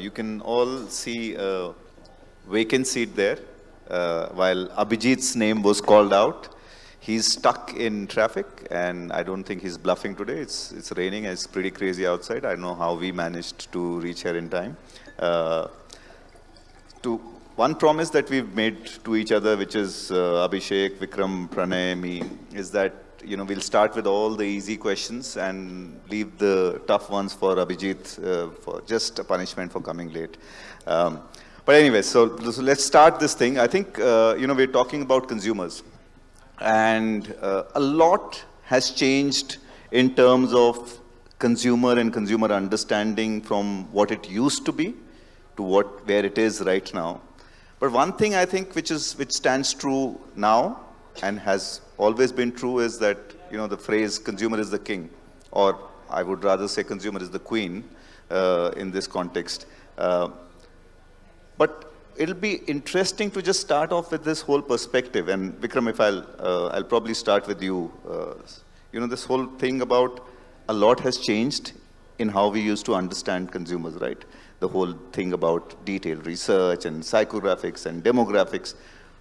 You can all see a vacant seat there while Abhijit's name was called out. He's stuck in traffic, and I don't think he's bluffing today. It's raining, and it's pretty crazy outside. I don't know how we managed to reach here in time. To one promise that we've made to each other, which is Abhishek, Vikram, Pranay, me, is that we'll start with all the easy questions and leave the tough ones for Abhijit for just a punishment for coming late. But anyway, so let's start this thing. I think we're talking about consumers, and a lot has changed in terms of consumer and consumer understanding from what it used to be to where it is right now. But one thing I think which stands true now and has always been true is that the phrase consumer is the king, or I would rather say consumer is the queen in this context. But it'll be interesting to just start off with this whole perspective. And Vikram, if I'll probably start with you. This whole thing about a lot has changed in how we used to understand consumers, right? The whole thing about detailed research and psychographics and demographics.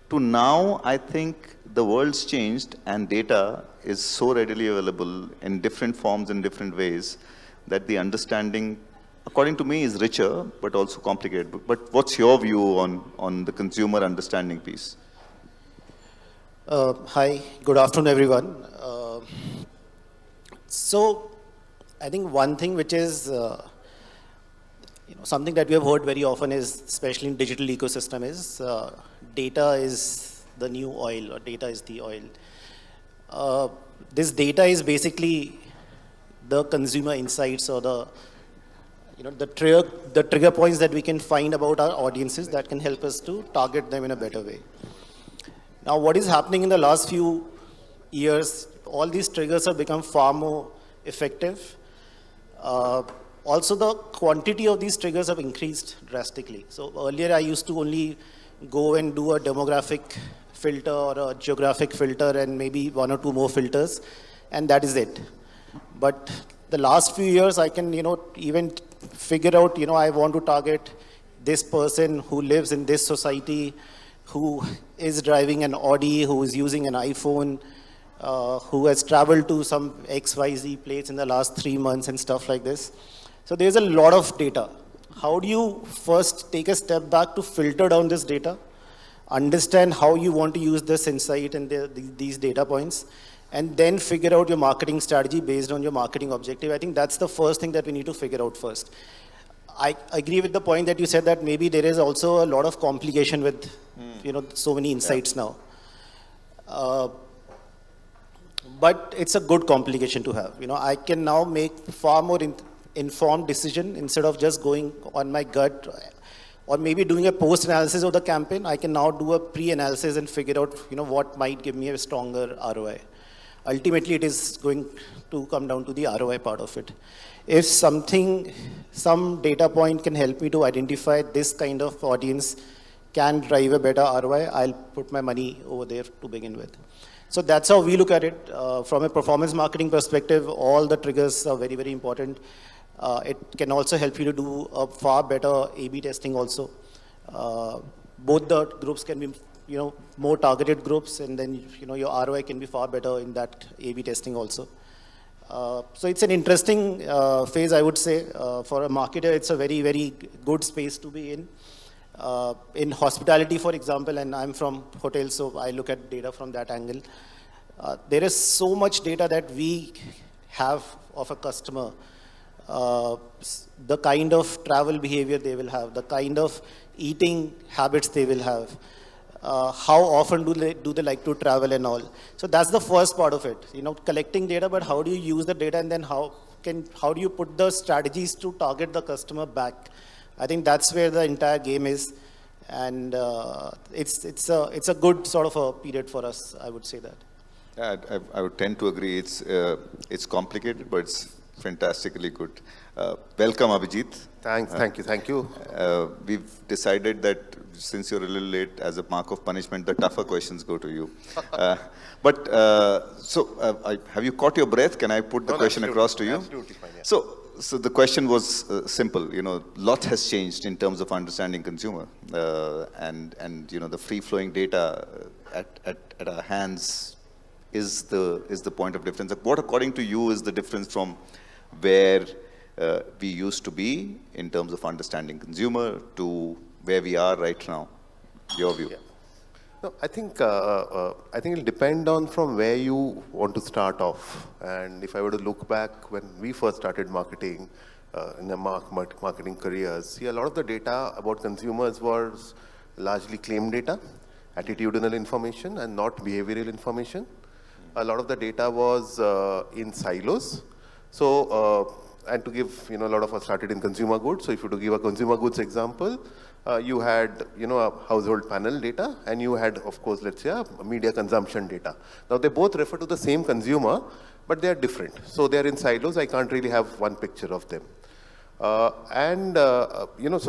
To now, I think the world's changed and data is so readily available in different forms in different ways that the understanding, according to me, is richer but also complicated. But what's your view on the consumer understanding piece? Hi, good afternoon, everyone. So I think one thing which is something that we have heard very often is, especially in digital ecosystem, is data is the new oil, or data is the oil. This data is basically the consumer insights, or the trigger points that we can find about our audiences that can help us to target them in a better way. Now, what is happening in the last few years, all these triggers have become far more effective. Also, the quantity of these triggers have increased drastically. So earlier, I used to only go and do a demographic filter or a geographic filter and maybe one or two more filters, and that is it. But the last few years, I can, even figure out, I want to target this person who lives in this society, who is driving an Audi, who is using an iPhone, who has traveled to some XYZ place in the last 3 months and stuff like this. So there's a lot of data. How do you first take a step back to filter down this data, understand how you want to use this insight and these data points, and then figure out your marketing strategy based on your marketing objective? I think that's the first thing that we need to figure out first. I agree with the point that you said that maybe there is also a lot of complication with, so many insights now. But it's a good complication to have. I can now make far more informed decision instead of just going on my gut or maybe doing a post-analysis of the campaign. I can now do a pre-analysis and figure out, what might give me a stronger ROI. Ultimately, it is going to come down to the ROI part of it. If some data point can help me to identify this kind of audience can drive a better ROI, I'll put my money over there to begin with. So that's how we look at it. From a performance marketing perspective, all the triggers are very, very important. It can also help you to do a far better A/B testing also. Both the groups can be, more targeted groups, and then, your ROI can be far better in that A/B testing also. So it's an interesting phase, I would say. For a marketer, it's a very, very good space to be in. In hospitality, for example, and I'm from hotels, so I look at data from that angle. There is so much data that we have of a customer. The kind of travel behavior they will have, the kind of eating habits they will have, how often do they like to travel and all. So that's the first part of it, collecting data, but how do you use the data, and then how do you put the strategies to target the customer back? I think that's where the entire game is, and it's a good sort of a period for us, I would say that. Yeah, I would tend to agree. It's complicated, but it's fantastically good. Welcome, Abhijit. Thank you. We've decided that since you're a little late, as a mark of punishment, the tougher questions go to you. Have you caught your breath? Can I put the question across to you? Absolutely fine. Yeah. So the question was simple. Lot has changed in terms of understanding consumer, and the free flowing data at our hands is the point of difference. What, according to you, is the difference from where we used to be in terms of understanding consumer to where we are right now? Your view. Yeah. No, I think it'll depend on from where you want to start off. And if I were to look back when we first started marketing, in our marketing careers, see, a lot of the data about consumers was largely claim data, attitudinal information, and not behavioral information. A lot of the data was in silos. So, and to give, a lot of us started in consumer goods. So if you were to give a consumer goods example, you had, a household panel data, and you had, of course, let's say, a media consumption data. Now, they both refer to the same consumer, but they are different. So they are in silos. I can't really have one picture of them. So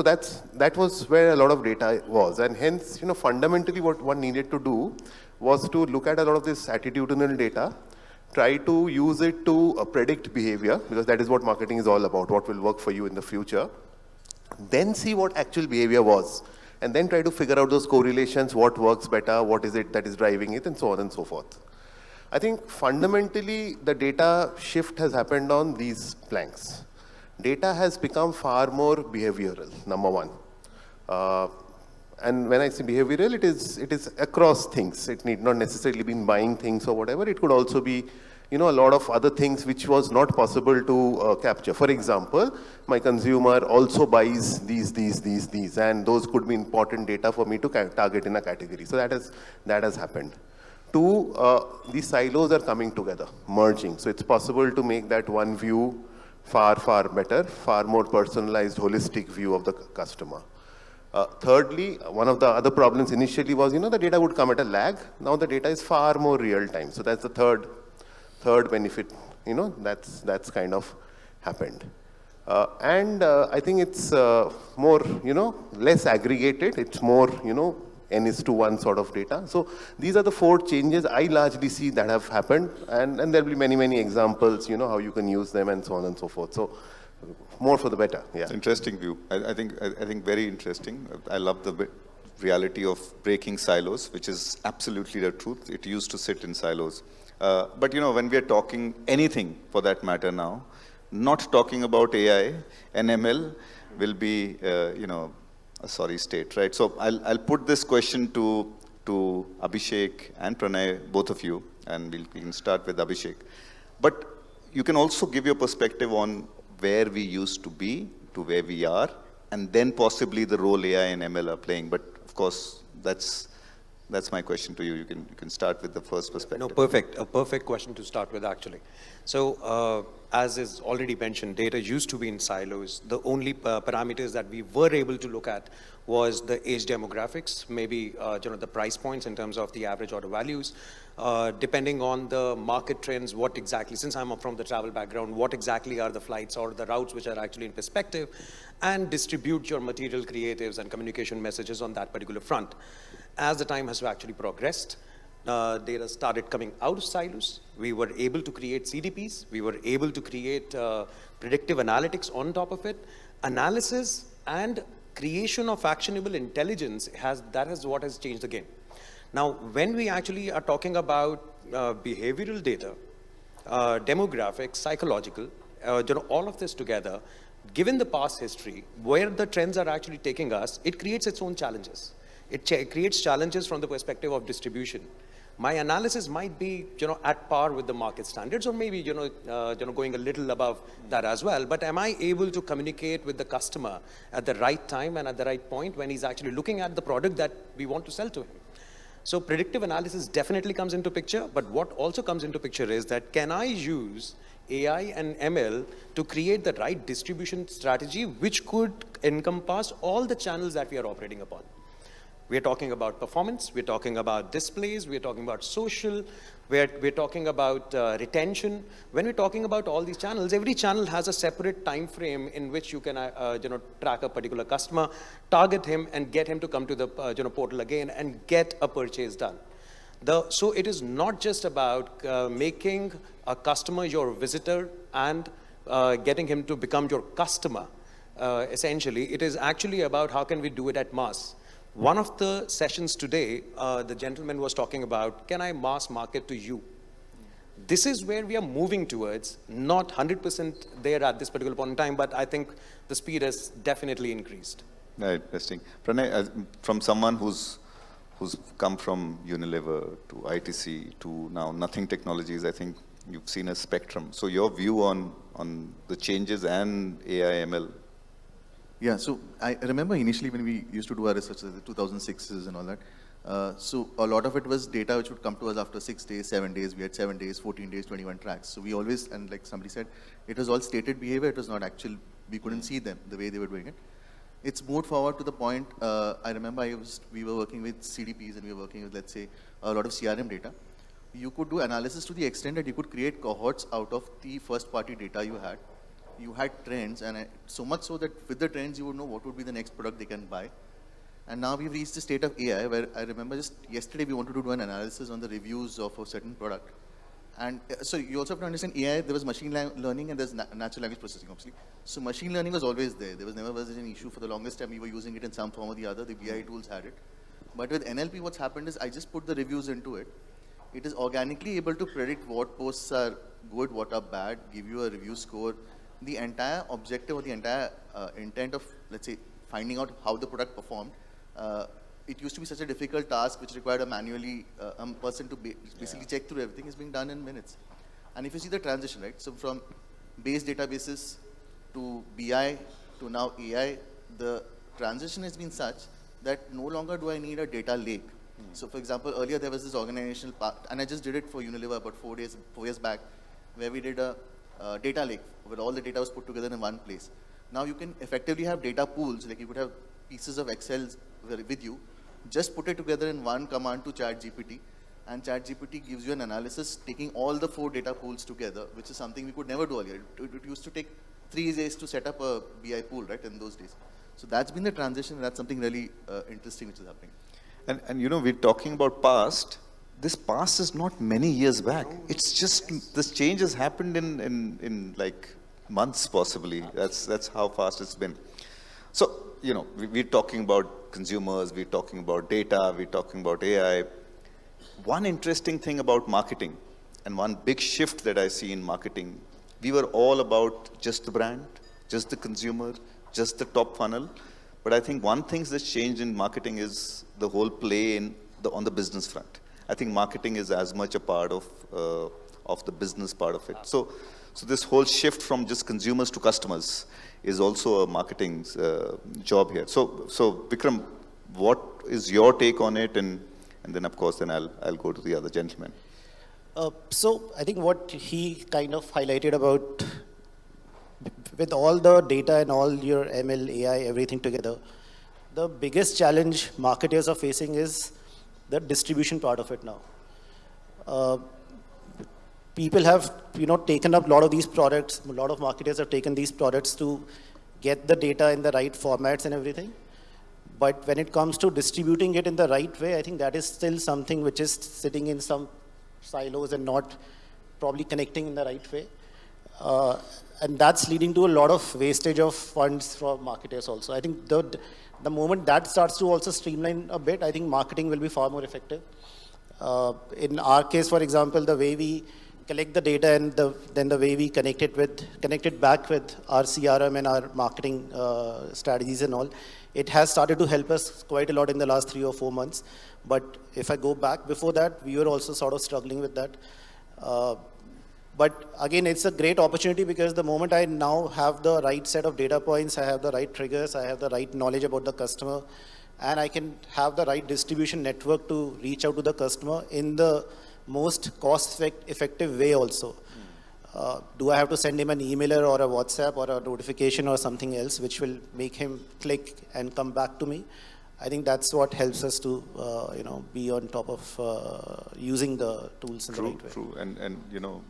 that was where a lot of data was. And hence, fundamentally what one needed to do was to look at a lot of this attitudinal data, try to use it to predict behavior, because that is what marketing is all about, what will work for you in the future. Then see what actual behavior was, and then try to figure out those correlations, what works better, what is it that is driving it, and so on and so forth. I think fundamentally the data shift has happened on these planks. Data has become far more behavioral, number one. And when I say behavioral, it is across things. It need not necessarily be buying things or whatever. It could also be, a lot of other things which was not possible to capture. For example, my consumer also buys these, and those could be important data for me to target in a category. So that has happened. Two, these silos are coming together, merging. So it's possible to make that one view far, far better, far more personalized, holistic view of the customer. Thirdly, one of the other problems initially was, the data would come at a lag. Now the data is far more real time. So that's the third benefit, that's kind of happened. I think it's more, less aggregated. It's more, N:1 sort of data. So these are the 4 changes I largely see that have happened. And there'll be many, many examples, how you can use them and so on and so forth. So more for the better, yeah. Interesting view. I think very interesting. I love the reality of breaking silos, which is absolutely the truth. It used to sit in silos. But when we are talking anything for that matter now, not talking about AI and ML will be, a sorry state, right? So I'll put this question to Abhishek and Pranay, both of you, and we can start with Abhishek. But you can also give your perspective on where we used to be to where we are, and then possibly the role AI and ML are playing. But of course, that's my question to you. You can start with the first perspective. No, perfect. A perfect question to start with, actually. So, as is already mentioned, data used to be in silos. The only parameters that we were able to look at was the age demographics, maybe the price points in terms of the average order values, depending on the market trends, what exactly, since I'm from the travel background, what exactly are the flights or the routes which are actually in perspective, and distribute your material creatives and communication messages on that particular front. As the time has actually progressed, data started coming out of silos. We were able to create CDPs. We were able to create predictive analytics on top of it. Analysis and creation of actionable intelligence that is what has changed the game. Now, when we actually are talking about behavioral data, demographics, psychological, all of this together, given the past history, where the trends are actually taking us, it creates its own challenges. It creates challenges from the perspective of distribution. My analysis might be, at par with the market standards, or maybe, going a little above that as well. But am I able to communicate with the customer at the right time and at the right point when he's actually looking at the product that we want to sell to him? So predictive analysis definitely comes into picture. But what also comes into picture is that can I use AI and ML to create the right distribution strategy, which could encompass all the channels that we are operating upon? We're talking about performance, we're talking about displays, we're talking about social, we're talking about retention. When we're talking about all these channels, every channel has a separate time frame in which you can track a particular customer, target him, and get him to come to the portal again and get a purchase done. So it is not just about making a customer your visitor and getting him to become your customer, essentially. It is actually about how can we do it at mass. One of the sessions today, the gentleman was talking about, can I mass market to you? This is where we are moving towards, not 100% there at this particular point in time, but I think the speed has definitely increased. Right, interesting. Pranay, from someone who's come from Unilever to ITC to now Nothing Technologies, I think you've seen a spectrum. So your view on the changes and AI ML. Yeah, so I remember initially when we used to do our research, the 2006s and all that, so a lot of it was data which would come to us after 6 days, 7 days. We had 7 days, 14 days, 21 tracks. So we always, and like somebody said, it was all stated behavior. It was not actual, we couldn't see them the way they were doing it. It's moved forward to the point, I remember we were working with CDPs and we were working with, let's say, a lot of CRM data. You could do analysis to the extent that you could create cohorts out of the first party data you had. You had trends, and so much so that with the trends, you would know what would be the next product they can buy. And now we've reached the state of AI where I remember just yesterday we wanted to do an analysis on the reviews of a certain product. And so you also have to understand AI, there was machine learning and there's natural language processing, obviously. So machine learning was always there. There was never an issue. For the longest time, we were using it in some form or the other. The BI tools had it. But with NLP, what's happened is I just put the reviews into it. It is organically able to predict what posts are good, what are bad, give you a review score. The entire objective or the entire intent of, let's say, finding out how the product performed, it used to be such a difficult task which required a person to basically check through everything, is being done in minutes. And if you see the transition, right, so from base databases to BI to now AI, the transition has been such that no longer do I need a data lake. So for example, earlier there was this organizational part, and I just did it for Unilever about 4 years back, where we did a data lake where all the data was put together in one place. Now you can effectively have data pools, like you could have pieces of Excel with you, just put it together in one command to ChatGPT, and ChatGPT gives you an analysis taking all the 4 data pools together, which is something we could never do earlier. It used to take 3 days to set up a BI pool, right, in those days. So that's been the transition, and that's something really interesting which is happening. And you know, we're talking about past. This past is not many years back. It's just, this change has happened in like months possibly. That's how fast it's been. So, you know, we're talking about consumers, we're talking about data, we're talking about AI. One interesting thing about marketing, and one big shift that I see in marketing, we were all about just the brand, just the consumer, just the top funnel. But I think one thing that's changed in marketing is the whole play on the business front. I think marketing is as much a part of the business part of it. So this whole shift from just consumers to customers is also a marketing's job here. So Vikram, what is your take on it? And then of course, then I'll go to the other gentleman. So I think what he kind of highlighted about, with all the data and all your ML, AI, everything together, the biggest challenge marketers are facing is the distribution part of it now. People have, taken up a lot of these products. A lot of marketers have taken these products to get the data in the right formats and everything. But when it comes to distributing it in the right way, I think that is still something which is sitting in some silos and not probably connecting in the right way. And that's leading to a lot of wastage of funds for marketers also. I think the moment that starts to also streamline a bit, I think marketing will be far more effective. In our case, for example, the way we collect the data and then the way we connect it back with our CRM and our marketing strategies and all, it has started to help us quite a lot in the last 3 or 4 months. But if I go back before that, we were also sort of struggling with that. But again, it's a great opportunity because the moment I now have the right set of data points, I have the right triggers, I have the right knowledge about the customer, and I can have the right distribution network to reach out to the customer in the most cost-effective way also. Do I have to send him an emailer or a WhatsApp or a notification or something else which will make him click and come back to me? I think that's what helps us to, be on top of using the tools in the right way. True. And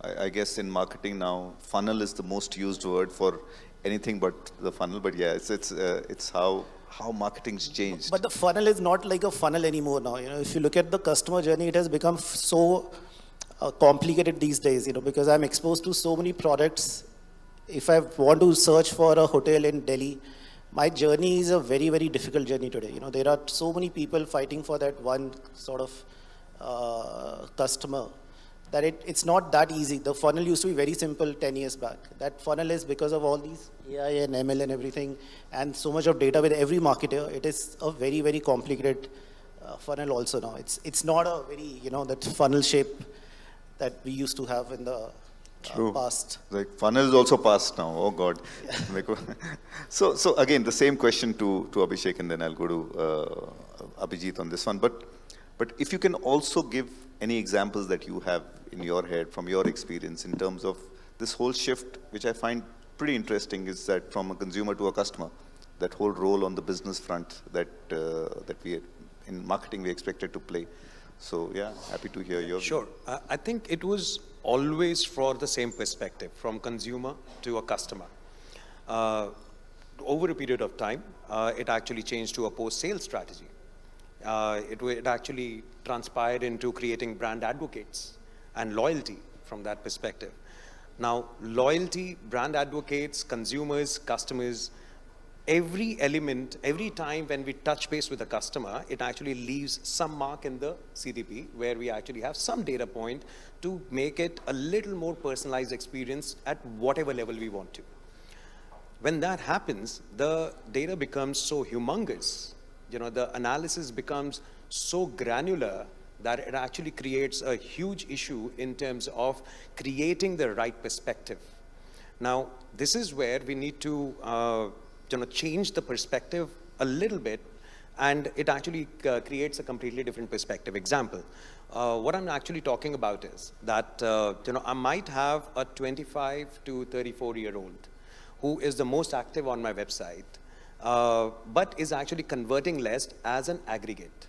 I guess in marketing now, funnel is the most used word for anything but the funnel. But yeah, it's how marketing's changed. But the funnel is not like a funnel anymore now. If you look at the customer journey, it has become so complicated these days. Because I'm exposed to so many products if I want to search for a hotel in Delhi, my journey is a very, very difficult journey today. You know, there are so many people fighting for that one sort of customer that it's not that easy. The funnel used to be very simple 10 years back. That funnel is because of all these AI and ML and everything, and so much of data with every marketer. It is a very, very complicated funnel also now. It's not a very, that funnel shape that we used to have in the past. Like funnel is also past now. Oh God. So again, the same question to Abhishek, and then I'll go to Abhijit on this one. But if you can also give any examples that you have in your head from your experience in terms of this whole shift, which I find pretty interesting, is that from a consumer to a customer, that whole role on the business front that we in marketing we expected to play. So yeah, happy to hear your view. Sure. I think it was always for the same perspective, from consumer to a customer. Over a period of time, it actually changed to a post-sale strategy. It actually transpired into creating brand advocates and loyalty from that perspective. Now, loyalty, brand advocates, consumers, customers, every element, every time when we touch base with a customer, it actually leaves some mark in the CDP where we actually have some data point to make it a little more personalized experience at whatever level we want to. When that happens, the data becomes so humongous, the analysis becomes so granular that it actually creates a huge issue in terms of creating the right perspective. Now, this is where we need to change the perspective a little bit, and it actually creates a completely different perspective. Example, what I'm actually talking about is that I might have a 25 to 34-year-old who is the most active on my website, but is actually converting less as an aggregate.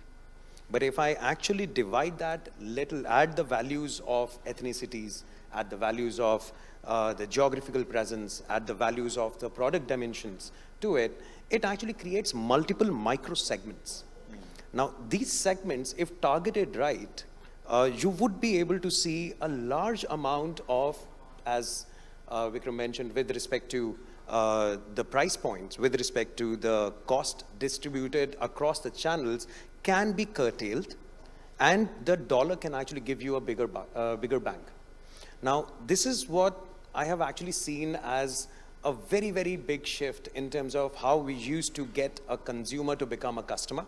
But if I actually divide that little, add the values of ethnicities, add the values of the geographical presence, add the values of the product dimensions to it, it actually creates multiple micro segments. Now, these segments, if targeted right, you would be able to see a large amount of, as Vikram mentioned, with respect to the price points, with respect to the cost distributed across the channels, can be curtailed, and the dollar can actually give you a bigger bang. Now, this is what I have actually seen as a very, very big shift in terms of how we used to get a consumer to become a customer.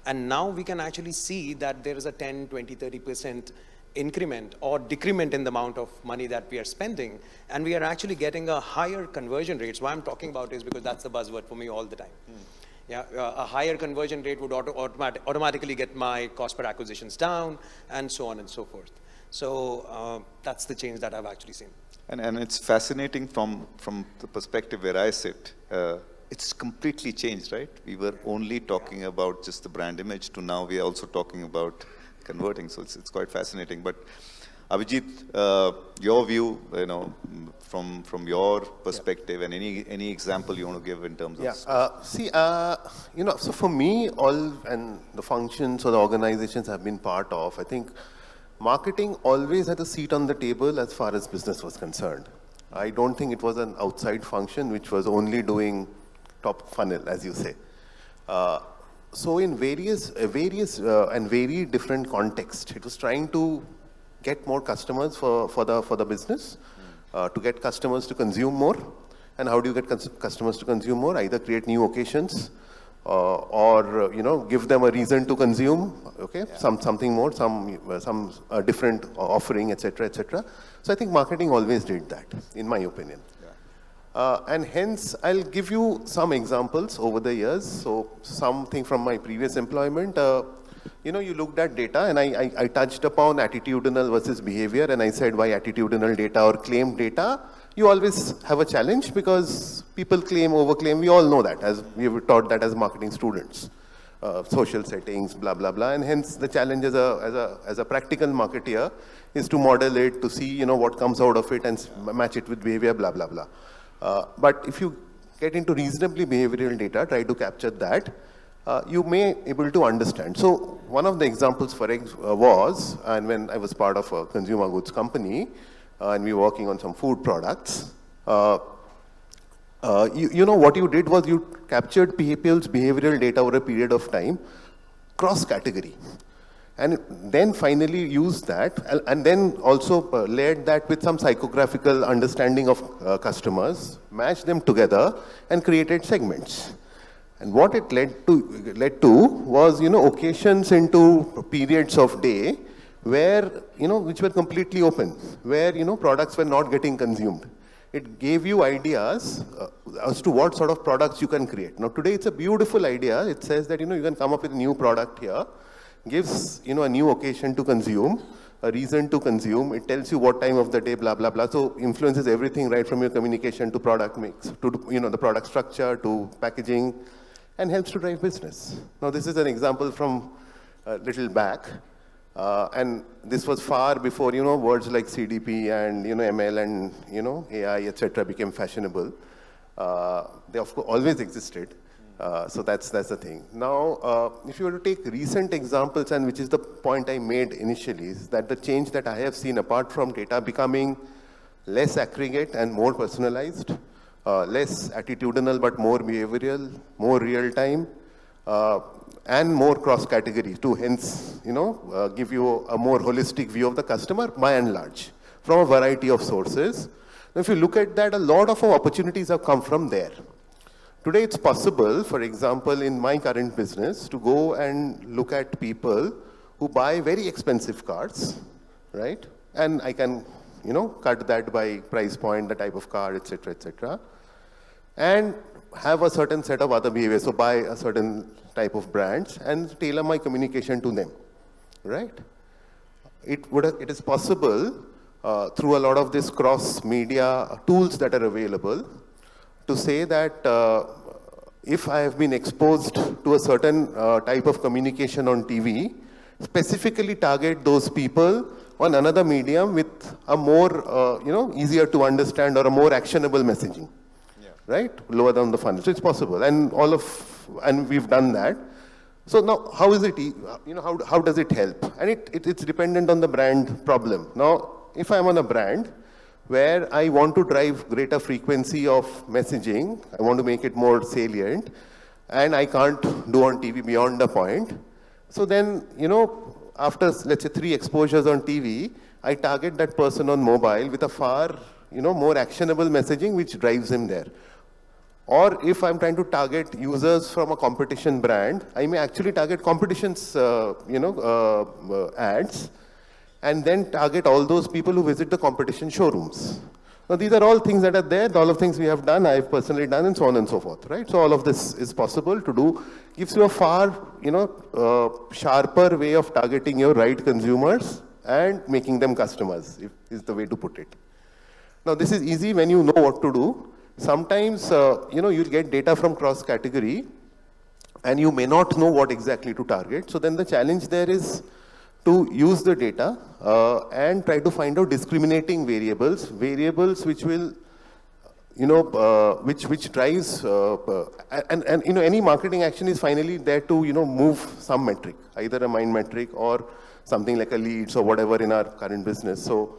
And now we can actually see that there is a 10, 20, 30% increment or decrement in the amount of money that we are spending, and we are actually getting a higher conversion rate. So what I'm talking about is because that's the buzzword for me all the time. Yeah, a higher conversion rate would automatically get my cost per acquisitions down, and so on and so forth. So that's the change that I've actually seen. And it's fascinating from the perspective where I sit. It's completely changed, right? We were only talking about just the brand image to now we are also talking about converting. So it's quite fascinating. But Abhijit, your view, from your perspective, and any example you want to give in terms of. So for me, all and the functions or the organizations have been part of, I think marketing always had a seat on the table as far as business was concerned. I don't think it was an outside function which was only doing top funnel, as you say. So in various and very different contexts, it was trying to get more customers for the business, to get customers to consume more. And how do you get customers to consume more? Either create new occasions, or give them a reason to consume. Okay, something more, some different offering, etc., etc. So I think marketing always did that, in my opinion. And hence, I'll give you some examples over the years. So something from my previous employment, you looked at data, and I touched upon attitudinal versus behavior, and I said why attitudinal data or claimed data, you always have a challenge because people claim, overclaim, we all know that, as we were taught that as marketing students. Social settings, blah, blah, blah, and hence the challenge as a practical marketeer is to model it, to see, what comes out of it and match it with behavior, blah, blah, blah. But if you get into reasonably behavioral data, try to capture that, you may able to understand. So one of the examples was, and when I was part of a consumer goods company, and we were working on some food products, You know, what you did was you captured people's behavioral data over a period of time, cross-category. And then finally used that, and then also layered that with some psychographical understanding of customers, matched them together, and created segments. And what it led to was, you know, occasions into periods of day where, you know, which were completely open, where, you know, products were not getting consumed. It gave you ideas as to what sort of products you can create. Now today it's a beautiful idea. It says that, you know, you can come up with a new product here, gives, you know, a new occasion to consume, a reason to consume. It tells you what time of the day, blah, blah, blah. So influences everything right from your communication to product mix, to, you know, the product structure, to packaging, and helps to drive business. Now this is an example from a little back. And this was far before, you know, words like CDP and, you know, ML and, you know, AI, etc. became fashionable. They of course always existed. So that's the thing. Now, if you were to take recent examples, and which is the point I made initially, is that the change that I have seen apart from data becoming less aggregate and more personalized, less attitudinal but more behavioral, more real time, and more cross-category to hence, you know, give you a more holistic view of the customer by and large from a variety of sources. Now, if you look at that, a lot of our opportunities have come from there. Today it's possible, for example, in my current business, to go and look at people who buy very expensive cars, right? And I can, you know, cut that by price point, the type of car, etc., etc. And have a certain set of other behaviors. So buy a certain type of brands and tailor my communication to them, right? It is possible through a lot of this cross-media tools that are available to say that if I have been exposed to a certain type of communication on TV, specifically target those people on another medium with a more, you know, easier to understand or a more actionable messaging. Right? Lower down the funnel. So it's possible. And we've done that. So now, how is it, you know, how does it help? And it's dependent on the brand problem. Now, if I'm on a brand where I want to drive greater frequency of messaging, I want to make it more salient, and I can't do on TV beyond a point, so then, you know, after, let's say, 3 exposures on TV, I target that person on mobile with a far, you know, more actionable messaging which drives him there. Or if I'm trying to target users from a competition brand, I may actually target competition's, ads, and then target all those people who visit the competition showrooms. Now, these are all things that are there, all of things we have done, I've personally done, and so on and so forth, right? So all of this is possible to do, gives you a far, you know, sharper way of targeting your right consumers and making them customers, is the way to put it. Now, this is easy when you know what to do. Sometimes, you know, you'll get data from cross-category, and you may not know what exactly to target. So then the challenge there is to use the data and try to find out discriminating variables which will, you know, which drives, and you know, any marketing action is finally there to, you know, move some metric, either a mind metric or something like a leads or whatever in our current business. So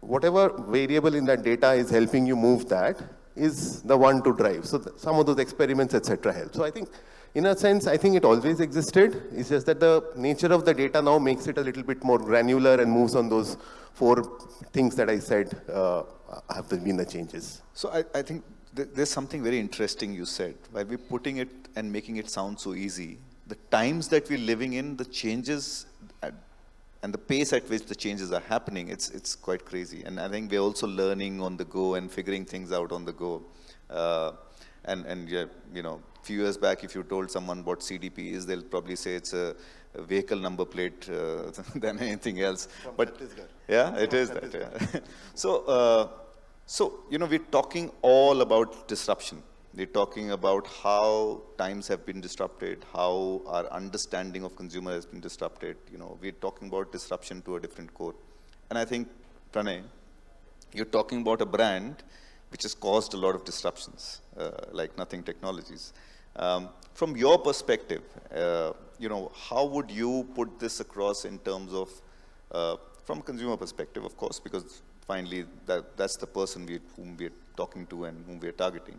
whatever variable in that data is helping you move that is the one to drive. So some of those experiments, etc., help. So I think, in a sense, I think it always existed. It's just that the nature of the data now makes it a little bit more granular and moves on those 4 things that I said have been the changes. So I think there's something very interesting you said. While we're putting it and making it sound so easy, the times that we're living in, the changes and the pace at which the changes are happening, it's quite crazy. And I think we're also learning on the go and figuring things out on the go. And yeah, you know, a few years back, if you told someone what CDP is, they'll probably say it's a vehicle number plate than anything else. But yeah, it is that. Yeah. So you know, we're talking all about disruption. We're talking about how times have been disrupted, how our understanding of consumer has been disrupted. You know, we're talking about disruption to a different core. And I think, Pranay, you're talking about a brand which has caused a lot of disruptions, like Nothing Technologies. From your perspective, you know, how would you put this across in terms of, from a consumer perspective, of course, because finally that's the person whom we're talking to and whom we're targeting.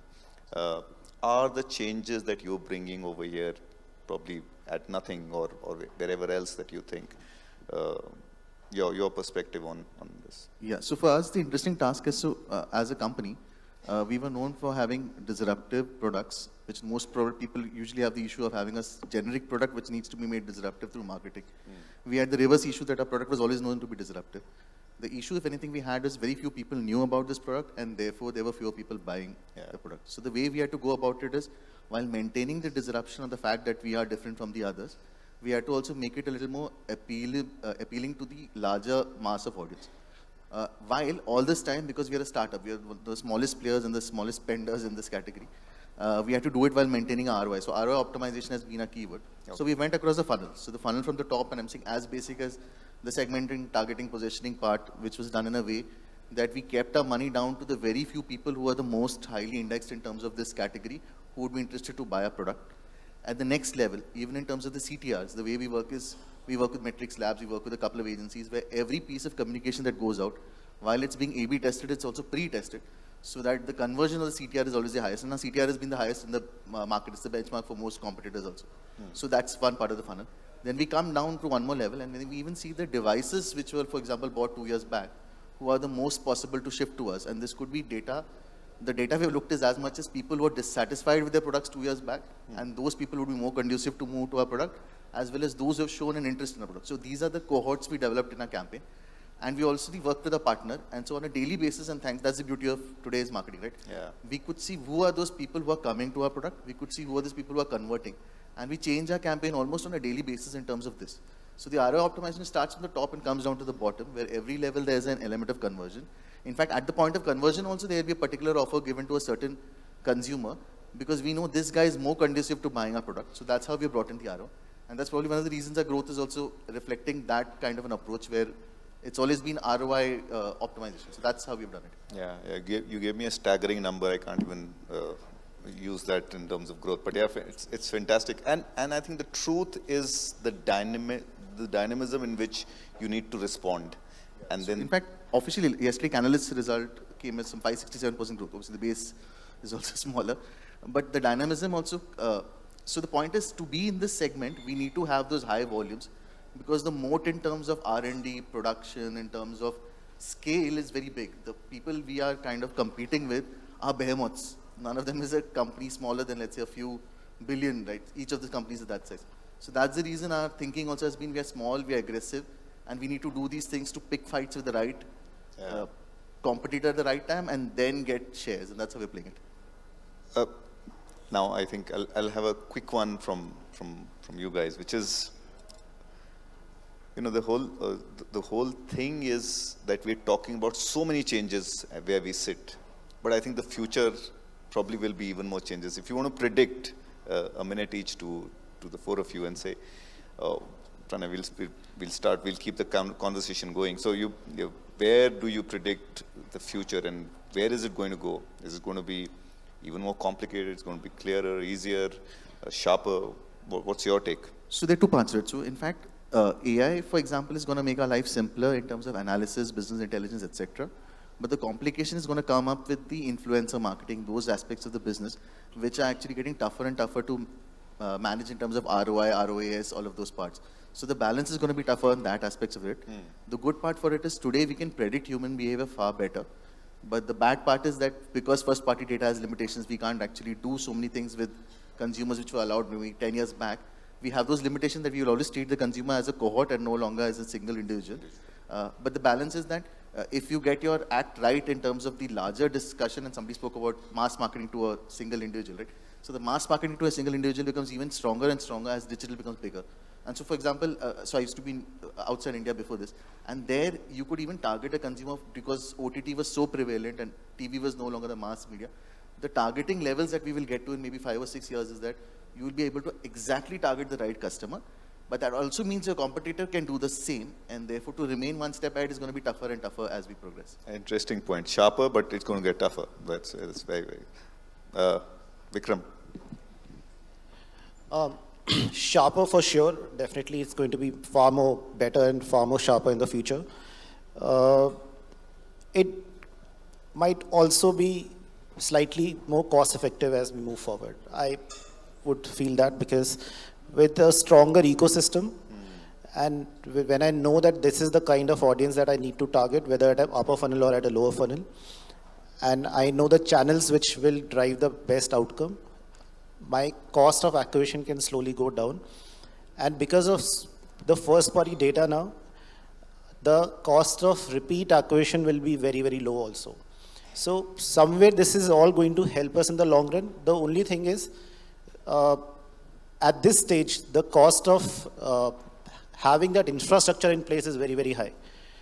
Uh, are the changes that you're bringing over here probably at nothing or wherever else that you think? Uh, your perspective on this. Yeah, so for us, the interesting task is, so as a company, we were known for having disruptive products, which most people usually have the issue of having a generic product which needs to be made disruptive through marketing. We had the reverse issue that our product was always known to be disruptive. The issue, if anything, we had is very few people knew about this product, and therefore there were fewer people buying the product. So the way we had to go about it is, while maintaining the disruption of the fact that we are different from the others, we had to also make it a little more appealing to the larger mass of audience. While all this time, because we are a startup, we are one of the smallest players and the smallest spenders in this category, we had to do it while maintaining our ROI. So ROI optimization has been a keyword. Okay. So we went across the funnel. So the funnel from the top, and I'm saying as basic as the segmenting, targeting, positioning part, which was done in a way that we kept our money down to the very few people who are the most highly indexed in terms of this category, who would be interested to buy a product. At the next level, even in terms of the CTRs, the way we work is, we work with Metrics Labs, we work with a couple of agencies where every piece of communication that goes out, while it's being A/B tested, it's also pre-tested, so that the conversion of the CTR is always the highest. And now CTR has been the highest in the market. It's the benchmark for most competitors also. So that's one part of the funnel. Then we come down to one more level, and then we even see the devices which were, for example, bought 2 years back, who are the most possible to shift to us. And this could be data. The data we have looked is as much as people who are dissatisfied with their products 2 years back, and those people would be more conducive to move to our product, as well as those who have shown an interest in our product. So these are the cohorts we developed in our campaign. And we also worked with a partner, and so on a daily basis, and thanks, that's the beauty of today's marketing, right? Yeah. We could see who are those people who are coming to our product, we could see who are those people who are converting, and we change our campaign almost on a daily basis in terms of this. So the ROI optimization starts from the top and comes down to the bottom, where every level there is an element of conversion. In fact, at the point of conversion also, there will be a particular offer given to a certain consumer, because we know this guy is more conducive to buying our product. So that's how we brought in the ROI. And that's probably one of the reasons our growth is also reflecting that kind of an approach, where it's always been ROI optimization. So that's how we've done it. Yeah, you gave me a staggering number. I can't even use that in terms of growth. But yeah, it's fantastic. And I think the truth is the dynamism in which you need to respond. And then, in fact, officially, yesterday, analysts' result came as some 567% growth. Obviously, the base is also smaller. But the dynamism also, so the point is, to be in this segment, we need to have those high volumes, because the moat in terms of R&D, production, in terms of scale is very big. The people we are kind of competing with are behemoths. None of them is a company smaller than, let's say, a few billion, right? Each of the companies is that size. So that's the reason our thinking also has been, we are small, we are aggressive, and we need to do these things to pick fights with the right competitor at the right time, and then get shares, and that's how we're playing it. now I think I'll have a quick one from you guys, which is, you know, the whole thing is that we're talking about so many changes where we sit, but I think the future probably will be even more changes. If you want to predict a minute each to the four of you and say, Pranay, we'll keep the conversation going. So where do you predict the future, and where is it going to go? Is it going to be even more complicated? It's going to be clearer, easier, sharper? What's your take? So there are two parts to it. So in fact, AI, for example, is going to make our life simpler in terms of analysis, business intelligence, etc. But the complication is going to come up with the influencer marketing, those aspects of the business, which are actually getting tougher and tougher to manage in terms of ROI, ROAS, all of those parts. So the balance is going to be tougher on that aspects of it. The good part for it is today we can predict human behavior far better. But the bad part is that because first party data has limitations, we can't actually do so many things with consumers which were allowed maybe 10 years back. We have those limitations that we will always treat the consumer as a cohort and no longer as a single individual. But the balance is that if you get your act right in terms of the larger discussion, and somebody spoke about mass marketing to a single individual, right? So the mass marketing to a single individual becomes even stronger and stronger as digital becomes bigger. And so, for example, so I used to be outside India before this, and there you could even target a consumer because OTT was so prevalent and TV was no longer the mass media. The targeting levels that we will get to in maybe 5 or 6 years is that you will be able to exactly target the right customer. But that also means your competitor can do the same, and therefore to remain one step ahead is going to be tougher and tougher as we progress. Interesting point. Sharper, but it's going to get tougher. That's very, very. Vikram. Sharper for sure. Definitely it's going to be far more better and far more sharper in the future. It might also be slightly more cost effective as we move forward. I would feel that because with a stronger ecosystem, and when I know that this is the kind of audience that I need to target, whether at an upper funnel or at a lower funnel, and I know the channels which will drive the best outcome, my cost of acquisition can slowly go down. And because of the first party data now, the cost of repeat acquisition will be very, very low also. So somewhere this is all going to help us in the long run. The only thing is, at this stage, the cost of having that infrastructure in place is very, very high.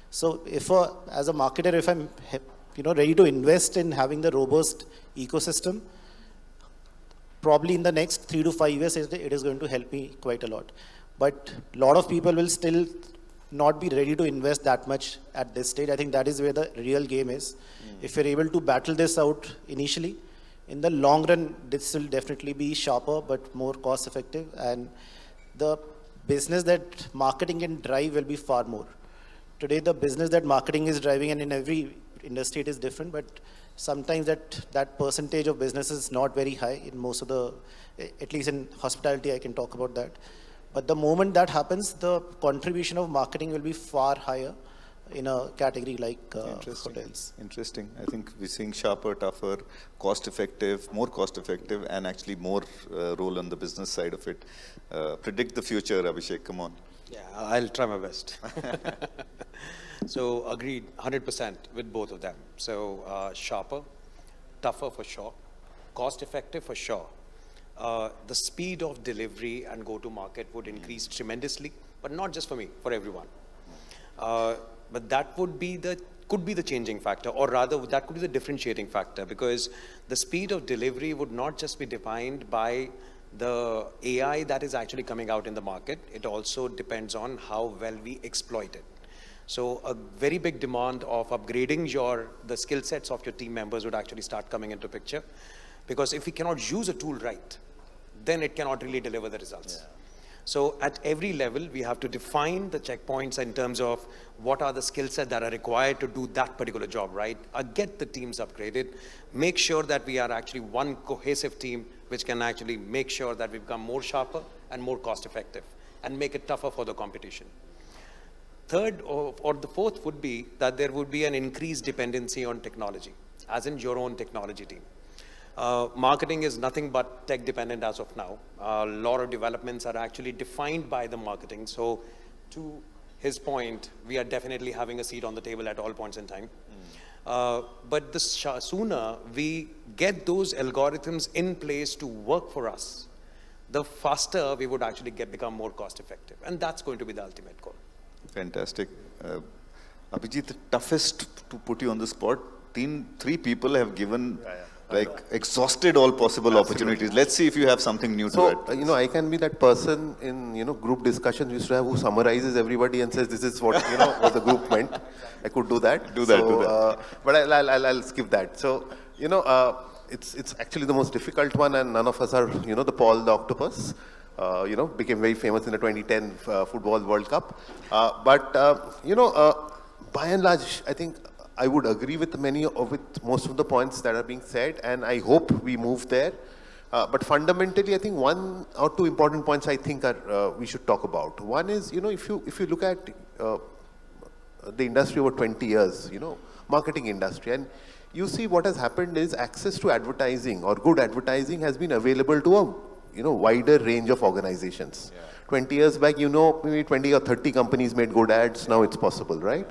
So if as a marketer, if I'm ready to invest in having the robust ecosystem, probably in the next 3 to 5 years, it is going to help me quite a lot. But a lot of people will still not be ready to invest that much at this stage. I think that is where the real game is. If you're able to battle this out initially, in the long run, this will definitely be sharper but more cost effective. And the business that marketing can drive will be far more. Today, the business that marketing is driving, and in every industry it is different, but sometimes that percentage of business is not very high in most of the, at least in hospitality, I can talk about that. But the moment that happens, the contribution of marketing will be far higher in a category like hotels. Interesting. I think we're seeing sharper, tougher, cost-effective, more cost-effective, and actually more role on the business side of it. Predict the future, Abhishek. Come on. Yeah, I'll try my best. So agreed 100% with both of them. So sharper, tougher for sure, cost-effective for sure. The speed of delivery and go-to-market would increase tremendously, but not just for me, for everyone. But that could be the changing factor, or rather that could be the differentiating factor, because the speed of delivery would not just be defined by the AI that is actually coming out in the market. It also depends on how well we exploit it. So a very big demand of upgrading the skill sets of your team members would actually start coming into picture, because if we cannot use a tool right, then it cannot really deliver the results. Yeah. So at every level, we have to define the checkpoints in terms of what are the skill sets that are required to do that particular job, right? Get the teams upgraded, make sure that we are actually one cohesive team which can actually make sure that we become more sharper and more cost effective and make it tougher for the competition. Third or the fourth would be that there would be an increased dependency on technology, as in your own technology team. Marketing is nothing but tech dependent as of now. A lot of developments are actually defined by the marketing. So to his point, we are definitely having a seat on the table at all points in time. But the sooner we get those algorithms in place to work for us, the faster we would actually become more cost effective. And that's going to be the ultimate goal. Fantastic. Abhijit, the toughest to put you on the spot, three people have given exhausted all possible opportunities. Let's see if you have something new to add. I can be that person in, group discussions we used to have who summarizes everybody and says, this is what, what the group meant. I could do that. Do that. But I'll skip that. So, it's actually the most difficult one, and none of us are, the Paul the Octopus. Became very famous in the 2010 Football World Cup. But by and large, I think I would agree with most of the points that are being said, and I hope we move there. But fundamentally, I think one or two important points I think we should talk about. One is, if you look at the industry over 20 years, marketing industry, and you see what has happened is access to advertising or good advertising has been available to a wider range of organizations. Yeah. 20 years back, maybe 20 or 30 companies made good ads. Now it's possible, right?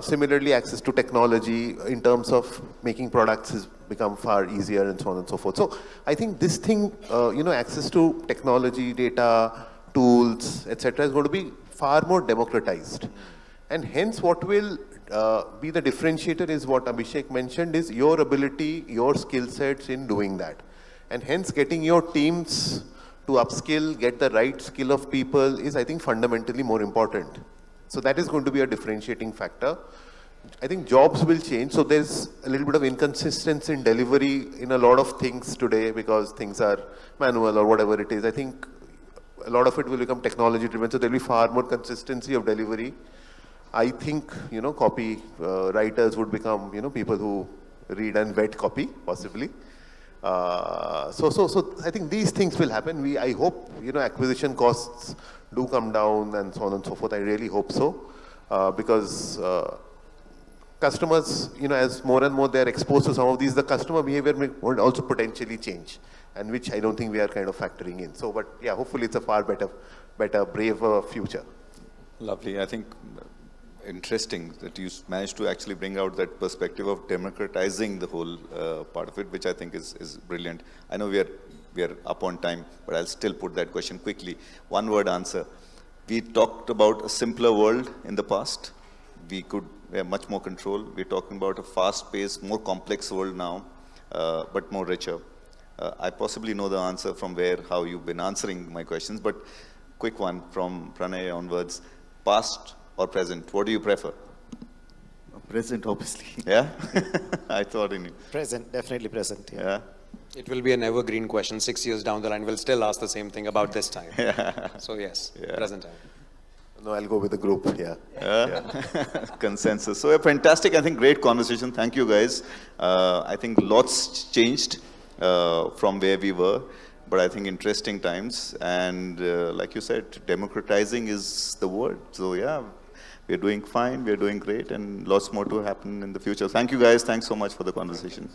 Similarly, access to technology in terms of making products has become far easier and so on and so forth. So I think this thing, access to technology, data, tools, etc., is going to be far more democratized. And hence what will be the differentiator is what Abhishek mentioned, is your ability, your skill sets in doing that. And hence getting your teams to upskill, get the right skill of people is, I think, fundamentally more important. So that is going to be a differentiating factor. I think jobs will change. So there's a little bit of inconsistency in delivery in a lot of things today because things are manual or whatever it is. I think a lot of it will become technology driven. So there'll be far more consistency of delivery. I think, copy writers would become, people who read and vet copy, possibly. So I think these things will happen. I hope, acquisition costs do come down and so on and so forth. I really hope so, because customers, as more and more they're exposed to some of these, the customer behavior will also potentially change, and which I don't think we are kind of factoring in. So, but yeah, hopefully it's a far better, braver future. Lovely. I think interesting that you managed to actually bring out that perspective of democratizing the whole part of it, which I think is brilliant. I know we are up on time, but I'll still put that question quickly. One word answer. We talked about a simpler world in the past. We have much more control. We're talking about a fast-paced, more complex world now, but more richer. I possibly know the answer from how you've been answering my questions, but quick one from Pranay onwards. Past or present? What do you prefer? Present, obviously. Yeah? I thought in you. Present, definitely present. Yeah. Yeah? It will be an evergreen question. 6 years down the line, we'll still ask the same thing about this time. So yes, present time. No, I'll go with the group, yeah. Consensus. So a fantastic, I think, great conversation. Thank you, guys. I think lots changed from where we were, but I think interesting times. And like you said, democratizing is the word. So yeah, we're doing fine, we're doing great, and lots more to happen in the future. Thank you, guys. Thanks so much for the conversation.